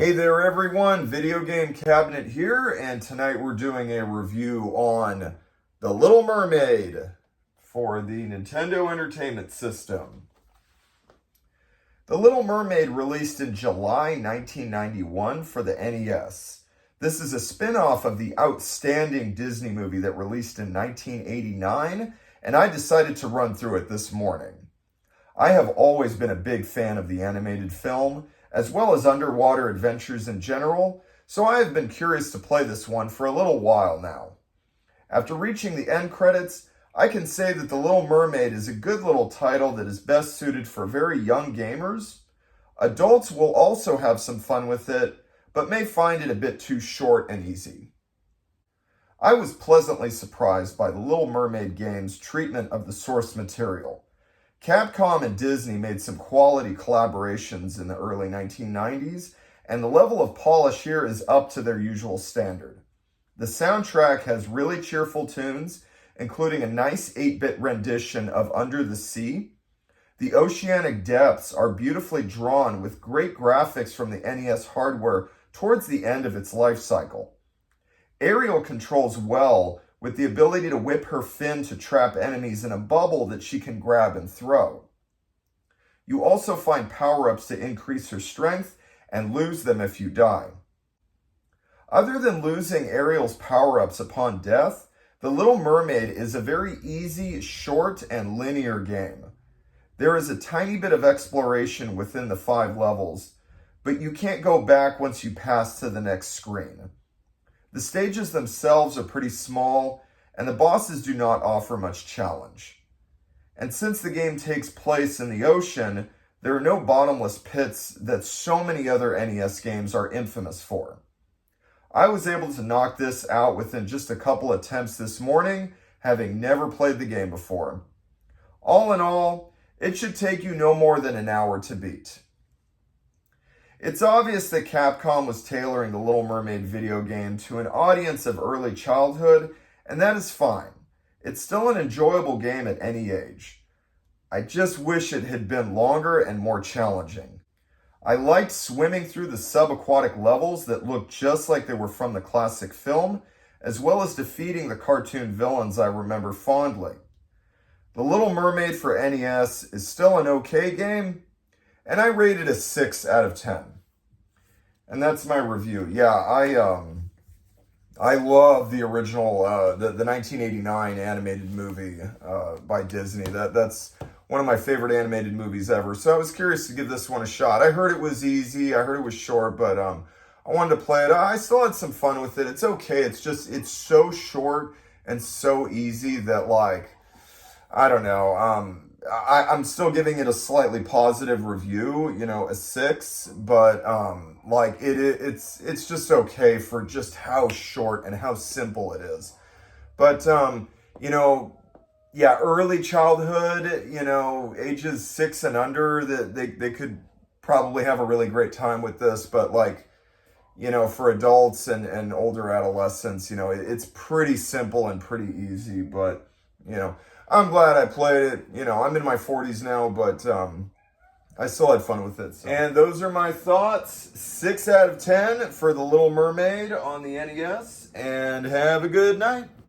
Hey there everyone, Video Game Cabinet here, and tonight we're doing a review on The Little Mermaid for the Nintendo Entertainment System. The Little Mermaid released in July 1991 for the NES. This is a spin-off of the outstanding Disney movie that released in 1989, and I decided to run through it this morning. I have always been a big fan of the animated film, as well as underwater adventures in general, so I have been curious to play this one for a little while now. After reaching the end credits, I can say that The Little Mermaid is a good little title that is best suited for very young gamers. Adults will also have some fun with it, but may find it a bit too short and easy. I was pleasantly surprised by the Little Mermaid game's treatment of the source material. Capcom and Disney made some quality collaborations in the early 1990s, and the level of polish here is up to their usual standard. The soundtrack has really cheerful tunes, including a nice 8-bit rendition of Under the Sea. The oceanic depths are beautifully drawn with great graphics from the NES hardware towards the end of its life cycle. Ariel controls well, with the ability to whip her fin to trap enemies in a bubble that she can grab and throw. You also find power-ups to increase her strength and lose them if you die. Other than losing Ariel's power-ups upon death, The Little Mermaid is a very easy, short, and linear game. There is a tiny bit of exploration within the 5 levels, but you can't go back once you pass to the next screen. The stages themselves are pretty small, and the bosses do not offer much challenge. And since the game takes place in the ocean, there are no bottomless pits that so many other NES games are infamous for. I was able to knock this out within just a couple attempts this morning, having never played the game before. All in all, it should take you no more than an hour to beat. It's obvious that Capcom was tailoring the Little Mermaid video game to an audience of early childhood, and that is fine. It's still an enjoyable game at any age. I just wish it had been longer and more challenging. I liked swimming through the subaquatic levels that looked just like they were from the classic film, as well as defeating the cartoon villains I remember fondly. The Little Mermaid for NES is still an okay game, and I rate it a 6 out of 10. And that's my review. Yeah, I love the original, the 1989 animated movie by Disney. That's one of my favorite animated movies ever. So I was curious to give this one a shot. I heard it was easy. I heard it was short, but I wanted to play it. I still had some fun with it. It's okay. It's so short and so easy that, like, I don't know. I'm still giving it a slightly positive review, a 6, but like it's just okay for just how short and how simple it is. But yeah, early childhood, ages 6 and under, that they could probably have a really great time with this, but like, for adults and older adolescents, it's pretty simple and pretty easy, but I'm glad I played it. I'm in my 40s now, but I still had fun with it. So. And those are my thoughts. 6 out of 10 for The Little Mermaid on the NES. And have a good night.